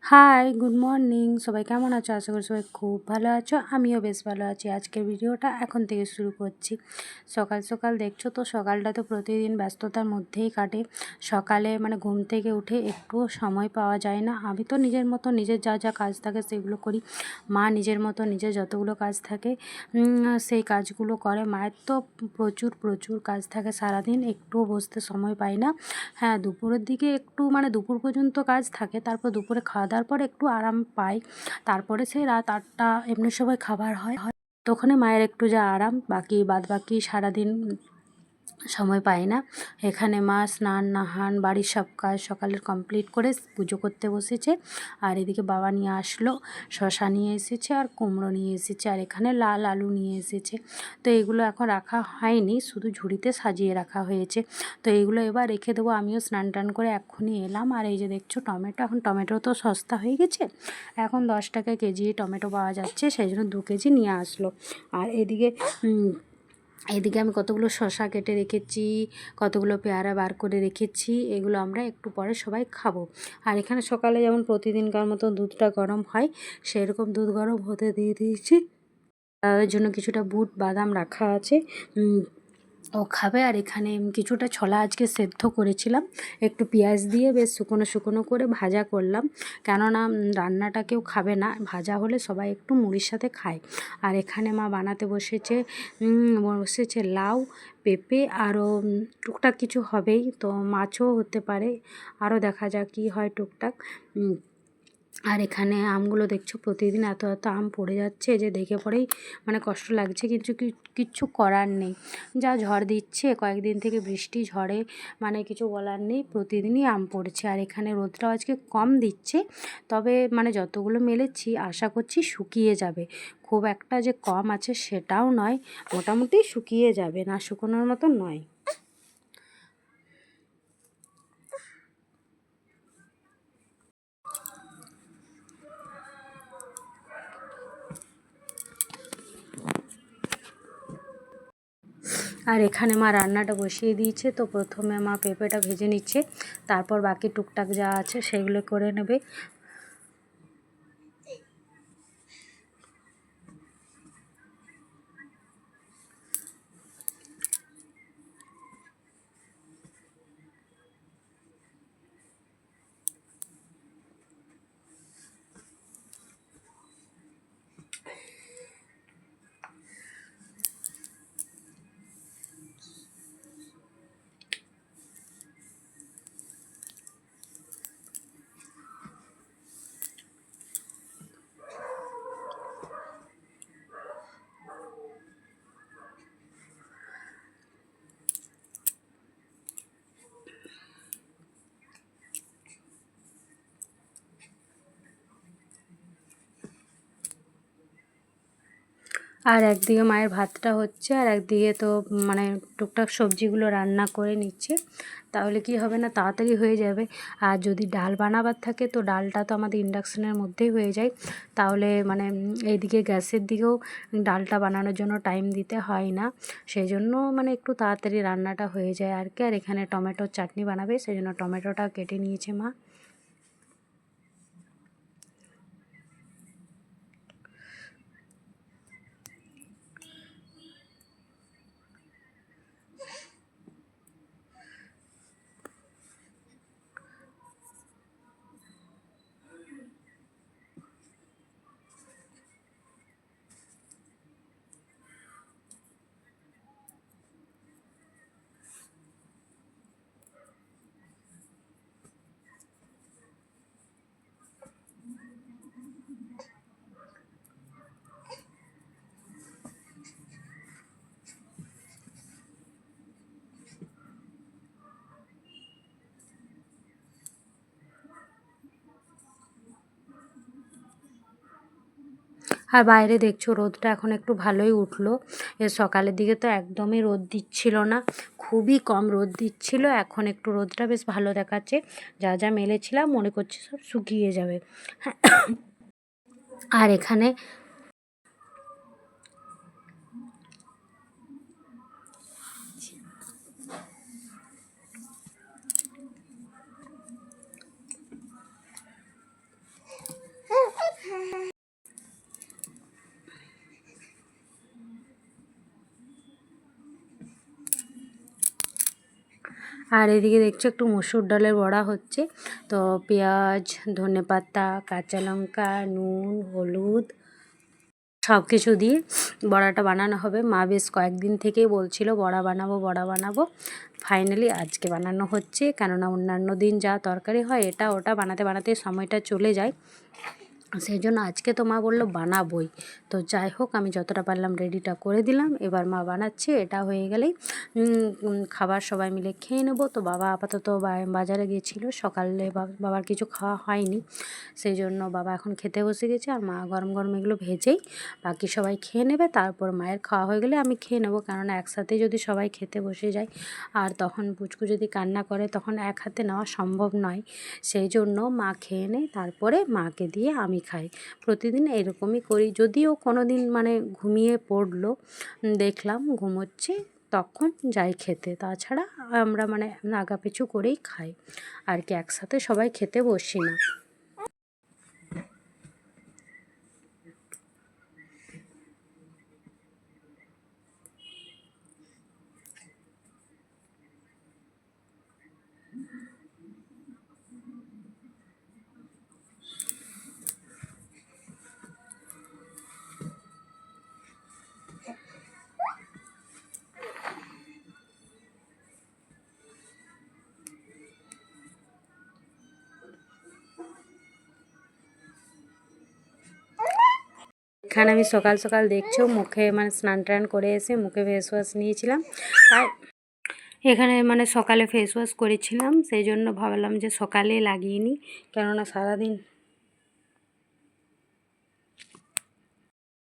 High, good morning. সবাই কেমন আছো? আশা করি সবাই খুব ভালো আছো। আমিও বেশ ভালো আছি। আজকের ভিডিওটা এখন থেকে শুরু করছি। সকাল সকাল দেখছো তো, সকালটা তো প্রতিদিন ব্যস্ততার মধ্যেই কাটে। সকালে মানে ঘুম থেকে উঠে একটুও সময় পাওয়া যায় না। আমি তো নিজের মতো নিজের যা যা কাজ থাকে সেগুলো করি। মা নিজের মতো নিজের যতগুলো কাজ থাকে সেই কাজগুলো করে। মায়ের তো প্রচুর প্রচুর কাজ থাকে সারাদিন, একটুও বসতে সময় পায় না। হ্যাঁ, দুপুরের দিকে একটু মানে দুপুর পর্যন্ত কাজ থাকে, তারপর দুপুরে খাওয়া দাওয়ার পর একটু আরাম পাই। তারপরে সেই রাত 8টা এমনি সময় খাবার হয়, তখনই মায়ের একটু যা আরাম, বাদ বাকি সারাদিন সময় পাই না। এখানে মা স্নান নাহান বাড়ির সব কাজ সকালের কমপ্লিট করে পুজো করতে বসেছে। আর এদিকে বাবা নিয়ে আসলো, শশা নিয়ে এসেছে আর কুমড়ো নিয়ে এসেছে, আর এখানে লাল আলু নিয়ে এসেছে। তো এগুলো এখন রাখা হয়নি, শুধু ঝুড়িতে সাজিয়ে রাখা হয়েছে। তো এগুলো এবার রেখে দেবো। আমিও স্নান টান করে এক্ষুনি এলাম। আর এই যে দেখছো টমেটো, এখন টমেটো তো সস্তা হয়ে গেছে, এখন 10 টাকা কেজি টমেটো পাওয়া যাচ্ছে, সেই জন্য 2 কেজি নিয়ে আসলো। আর এদিকে আমি কতগুলো শসা কেটে রেখেছি, কতগুলো পেয়ারা বার করে রেখেছি, এগুলো আমরা একটু পরে সবাই খাবো। আর এখানে সকালে যেমন প্রতিদিনকার মতো দুধটা গরম হয়, সেরকম দুধ গরম হতে দিয়ে দিয়েছি। তাদের জন্য কিছুটা বুট বাদাম রাখা আছে, ও খাবে। আর এখানে কিছুটা ছোলা আজকে সেদ্ধ করেছিলাম, একটু পেঁয়াজ দিয়ে বেশ শুকনো শুকনো করে ভাজা করলাম, কেননা রান্নাটা কেউ খাবে না, ভাজা হলে সবাই একটু মুড়ির সাথে খায়। আর এখানে মা বানাতে বসেছে লাউ, পেঁপে, আরও টুকটাক কিছু হবেই, তো মাছও হতে পারে, আরও দেখা যাক কী হয় টুকটাক। আর এখানে আমগুলো দেখছো প্রতিদিন এত এত আম পড়ে যাচ্ছে, যে দেখে পরেই মানে কষ্ট লাগছে, কিচ্ছু করার নেই। যা ঝড় দিচ্ছে কয়েকদিন থেকে, বৃষ্টি ঝড়ে মানে কিছু বলার নেই, প্রতিদিনই আম পড়ছে। আর এখানে রোদটাও আজকে কম দিচ্ছে, তবে মানে যতগুলো মেলেছি আশা করছি শুকিয়ে যাবে। খুব একটা যে কম আছে সেটাও নয়, মোটামুটি শুকিয়ে যাবে, না শুকোনোর মতো নয়। আর এখানে মা রান্নাটা বসিয়ে দিয়েছে, তো প্রথমে মা পেঁপেটা ভেজে নিচ্ছে, তারপর বাকি টুকটাক যা আছে সেগুলো করে নেবে। আর একদিকে মায়ের ভাতটা হচ্ছে, আর একদিকে তো মানে টুকটাক সবজিগুলো রান্না করে নিচ্ছে, তাহলে কি হবে না তাড়াতাড়ি হয়ে যাবে। আর যদি ডাল বানাবার থাকে তো ডালটা তো আমাদের ইন্ডাকশানের মধ্যেই হয়ে যায়, তাহলে মানে এইদিকে গ্যাসের দিকেও ডালটা বানানোর জন্য টাইম দিতে হয় না, সেই জন্য মানে একটু তাড়াতাড়ি রান্নাটা হয়ে যায় আর কি। আর এখানে টমেটোর চাটনি বানাবে, সেই জন্য টমেটোটা কেটে নিয়েছে মা। আর বাইরে দেখছো রোদটা এখন একটু ভালোই উঠলো, এর সকালের দিকে তো একদমই রোদ দিচ্ছিল না, খুবই কম রোদ দিচ্ছিল, এখন একটু রোদটা বেশ ভালো দেখাচ্ছে। যা যা মেলেছিলাম মনে করছি সব শুকিয়ে যাবে। আর এখানে আর এদিকে দেখছো একটু মসুর ডালের বড়া হচ্ছে। তো পেঁয়াজ, ধনেপাতা, কাঁচা লঙ্কা, নুন, হলুদ সব কিছু দিয়ে বড়াটা বানানো হবে। মা বেশ কয়েকদিন থেকেই বলছিল বড়া বানাবো বড়া বানাবো। ফাইনালি আজকে বানানো হচ্ছে, কেননা অন্যান্য দিন যা তরকারি হয় এটা ওটা বানাতে বানাতে সময়টা চলে যায়, সেই জন্য আজকে তো মা বললো বানাবোই। তো যাই হোক, আমি যতটা পারলাম রেডিটা করে দিলাম। এবার মা বানাচ্ছে, এটা হয়ে গেলেই খাবার সবাই মিলে খেয়ে নেব। তো বাবা আপাতত বাজারে গিয়েছিল, সকালে বাবার কিছু খাওয়া হয়নি, সেই জন্য বাবা এখন খেতে বসে গেছে। আর মা গরম গরম এগুলো ভেজেই বাকি সবাই খেয়ে নেবে। তারপর মায়ের খাওয়া হয়ে গেলে আমি খেয়ে নেবো, কেননা একসাথে যদি সবাই খেতে বসে যায় আর তখন পুচকু যদি কান্না করে তখন এক হাতে নেওয়া সম্ভব নয়। সেই জন্য মা খেয়ে নেয়, তারপরে মাকে দিয়ে আমি খাই। প্রতিদিন এরকমই করি। যদিও কোনো দিন মানে ঘুমিয়ে পড়লো, দেখলাম ঘুমোচ্ছে, তখন যাই খেতে। তাছাড়া আমরা মানে আগাপিছু করেই খাই আর কি, একসাথে সবাই খেতে বসি না। এখানে আমি সকাল সকাল দেখছো মুখে মানে স্নান টান করে এসে মুখে ফেস ওয়াশ নিয়েছিলাম। আর এখানে মানে সকালে ফেস ওয়াশ করেছিলাম, সেই জন্য ভাবলাম যে সকালে লাগিয়ে নিই, কেননা সারাদিন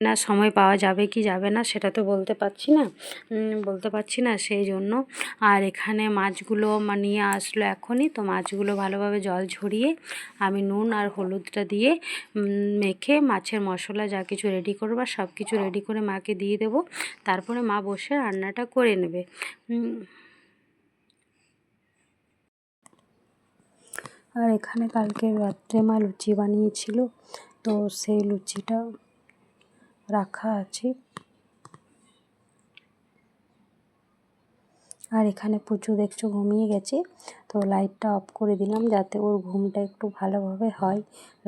না সময় পাওয়া যাবে কি যাবে না সেটা তো বলতে পারছি না সেই জন্য। আর এখানে মাছগুলো নিয়ে আসলো এখনই, তো মাছগুলো ভালোভাবে জল ঝরিয়ে আমি নুন আর হলুদটা দিয়ে মেখে মাছের মশলা যা কিছু রেডি করবো সব কিছু রেডি করে মাকে দিয়ে দেবো। তারপরে মা বসে রান্নাটা করে নেবে। আর এখানে কালকে রাত্রে মা লুচি বানিয়েছিল, তো সেই লুচিটা রাখা আছে। আর এখানে পুচু দেখছো ঘুমিয়ে গেছে, তো লাইটটা অফ করে দিলাম যাতে ওর ঘুমটা একটু ভালোভাবে হয়।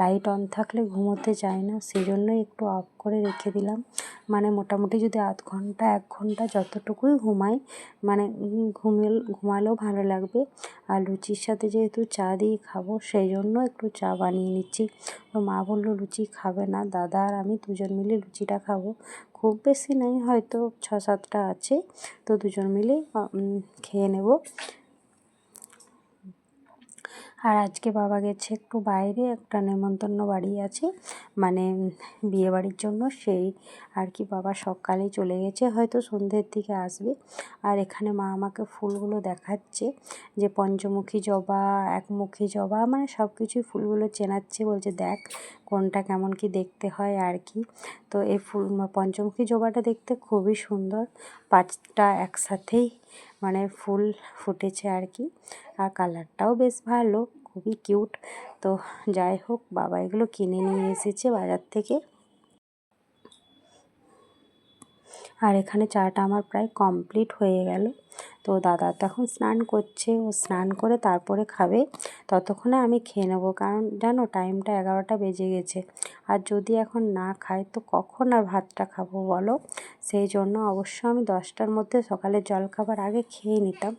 লাইট অন থাকলে ঘুমোতে চায় না, সেই জন্যই একটু অফ করে রেখে দিলাম। মানে মোটামুটি যদি আধ ঘন্টা 1 ঘন্টা যতটুকুই ঘুমাই, মানে ঘুমালেও ভালো লাগবে। আর লুচির সাথে যেহেতু চা দিয়ে খাবো, সেই জন্য একটু চা বানিয়ে নিচ্ছি। তো মা বললো লুচি খাবে না, দাদা আর আমি দুজন মিলে লুচিটা খাবো। খুব বেশি নেই, হয়তো 6-7টা আছে, তো দুজন মিলে খেয়ে নেব। আর আজকে বাবা গেছে একটু বাইরে, একটা নেমন্তন্ন বাড়ি আছে মানে বিয়ে বাড়ির জন্য, সেই আর কি বাবা সকালেই চলে গেছে, হয়তো সন্ধ্যের দিকে আসবে। আর এখানে মা আমাকে ফুলগুলো দেখাচ্ছে, যে পঞ্চমুখী জবা, একমুখী জবা, মানে সব কিছুই ফুলগুলো চেনাচ্ছে, বলছে দেখ কোনটা কেমন কি দেখতে হয় আর কি। তো এই ফুল পঞ্চমুখী জবাটা দেখতে খুবই সুন্দর, 5টা একসাথেই মানে ফুল ফুটেছে আর কি। আর কালারটাও বেশ ভালো, খুবই কিউট। তো যাই হোক, বাবা এগুলো কিনে নিয়ে এসেছে বাজার থেকে। আর এখানে চাটা আমার প্রায় কমপ্লিট হয়ে গেল। তো দাদা তো এখন স্নান করছে, ও স্নান করে তারপরে খাবে, ততক্ষণে আমি খেয়ে নেবো, কারণ জানো টাইমটা 11টা বেজে গেছে। আর যদি এখন না খাই তো কখন আর ভাতটা খাবো বলো। সেই জন্য অবশ্য আমি 10টার মধ্যে সকালের জলখাবার আগে খেয়ে নিতাম,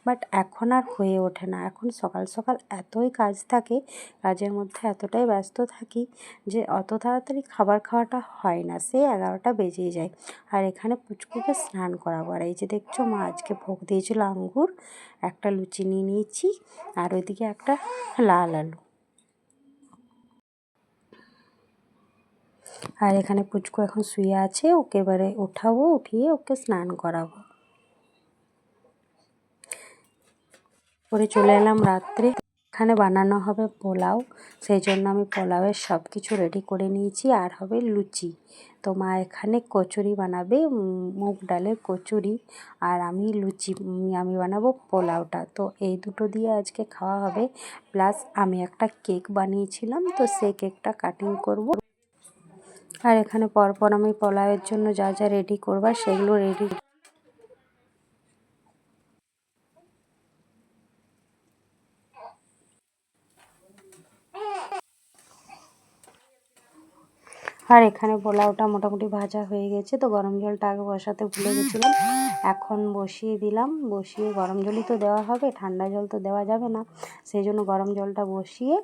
বাট এখন আর হয়ে ওঠে না। এখন সকাল সকাল এতই কাজ থাকে, কাজের মধ্যে এতটাই ব্যস্ত থাকি যে অত তাড়াতাড়ি খাবার খাওয়াটা হয় না, সে 11টা বেজেই যায়। আর এখানে পুচকুকে স্নান করাবো। আর এই যে দেখছো মা আজকে ভোগ দিয়েছিল আঙ্গুর, একটা লুচি নিয়ে নিয়েছি, আর ওইদিকে একটা লাল আলু। আর এখানে পুচকু এখন শুয়ে আছে, ওকে এবারে উঠাবো, উঠিয়ে ওকে স্নান করাবো। করে চলে এলাম রাত্রে। এখানে বানানো হবে পোলাও, সেই জন্য আমি পোলাওয়ের সব কিছু রেডি করে নিয়েছি। আর হবে লুচি। তো মা এখানে কচুরি বানাবে, মুগ ডালের কচুরি, আর আমি লুচি, আমি বানাবো পোলাওটা। তো এই দুটো দিয়ে আজকে খাওয়া হবে। প্লাস আমি একটা কেক বানিয়েছিলাম, তো সেই কেকটা কাটিং করব। আর এখানে পরপর আমি পোলাওয়ের জন্য যা যা রেডি করবার সেগুলো রেডি আর এখানে পোলাওটা মোটামুটি ভাজা হয়ে গেছে, তো গরম জলটা আগে বসাতে ভুলে গেছিলাম, এখন বসিয়ে দিলাম। বসিয়ে গরম জলই তো দেওয়া হবে, ঠান্ডা জল তো দেওয়া যাবে না, সেই জন্য গরম জলটা বসিয়ে,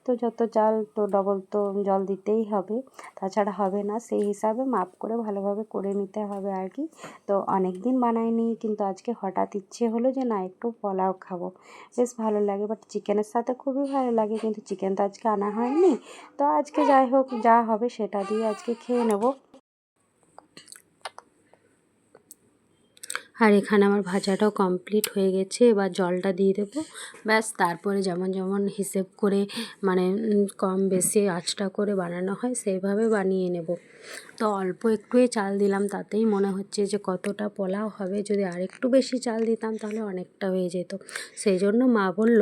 তো যত চাল তো ডবল তো জল দিতেই হবে, তাছাড়া হবে না, সেই হিসাবে মাপ করে ভালোভাবে করে নিতে হবে আর কি। তো অনেক দিন বানাইনি, কিন্তু আজকে হঠাৎ ইচ্ছে হলো যে না একটু পোলাও খাবো, বেশ ভালো লাগে, বাট চিকেনের সাথে খুবই ভালো লাগে, কিন্তু চিকেন তো আজকে আনা হয়নি, তো আজকে যাই হোক যা হবে সেটা দিয়ে আজকে খেয়ে নেব। আর এখানে আমার ভাজাটাও কমপ্লিট হয়ে গেছে, এবার জলটা দিয়ে দেবো, ব্যাস। তারপরে যেমন যেমন হিসেব করে মানে কম বেশি আঁচটা করে বানানো হয় সেইভাবে বানিয়ে নেব। তো অল্প একটুই চাল দিলাম, তাতেই মনে হচ্ছে যে কতটা পোলাও হবে, যদি আরেকটু বেশি চাল দিতাম তাহলে অনেকটা হয়ে যেত, সেই জন্য মা বলল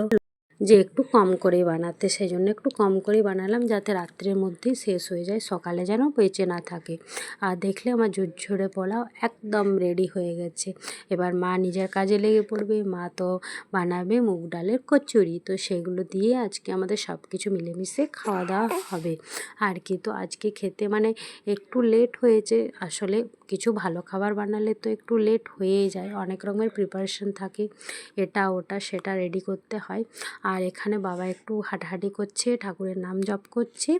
যে একটু কম করেই বানাতে, সেই জন্য একটু কম করেই বানালাম, যাতে রাত্রের মধ্যেই শেষ হয়ে যায়, সকালে যেন বেঁচে না থাকে। আর দেখলে আমার ঝুরঝুরে পোলাও একদম রেডি হয়ে গেছে। এবার মা নিজের কাজে লেগে পড়বে, মা তো বানাবে মুগ ডালের কচুরি, তো সেগুলো দিয়ে আজকে আমাদের সব কিছু মিলেমিশে খাওয়া দাওয়া হবে আর কি। তো আজকে খেতে মানে একটু লেট হয়েছে, আসলে কিছু ভালো খাবার বানালে তো একটু লেট হয়েই যায়, অনেক রকমের প্রিপারেশন থাকে, এটা ওটা সেটা রেডি করতে হয়। আর এখানে বাবা একটু হাঁটাহাঁটি করছে, ঠাকুরের নাম জপ করছে,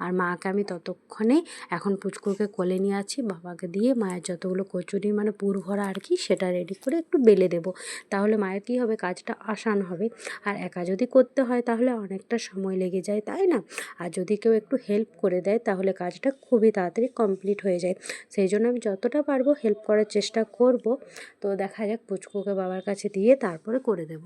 আর মাকে আমি ততক্ষণে এখন পুচকুকে কোলে নিয়ে আছি, বাবাকে দিয়ে মায়ের যতগুলো কচুরি মানে পুর ভরা আর কি সেটা রেডি করে একটু বেলে দেব, তাহলে মায়ের কী হবে, কাজটা আসান হবে। আর একা যদি করতে হয় তাহলে অনেকটা সময় লেগে যায়, তাই না? আর যদি কেউ একটু হেল্প করে দেয় তাহলে কাজটা খুবই তাড়াতাড়ি কমপ্লিট হয়ে যায়, সেই জন্য আমি যতটা পারবো হেল্প করার চেষ্টা করব। তো দেখা যাক, পুচকুকে বাবার কাছে দিয়ে তারপরে করে দেব।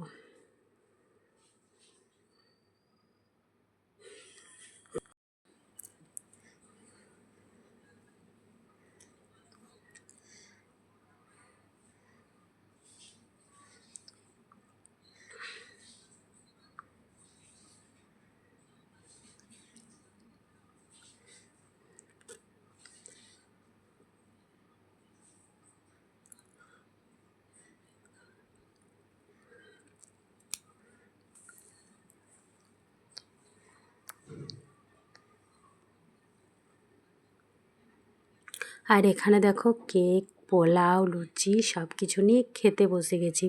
আর এখানে দেখো কেক, পোলাও, লুচি সব কিছু নিয়ে খেতে বসে গেছি।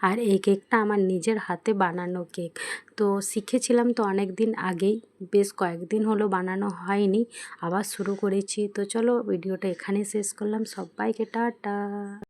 আর এই কেকটা আমার নিজের হাতে বানানো কেক, তো শিখেছিলাম তো অনেক দিন আগেই, বেশ কয়েকদিন হলো বানানো হয়নি, আবার শুরু করেছি। তো চলো ভিডিওটা এখানে শেষ করলাম, সবাইকে টাটা।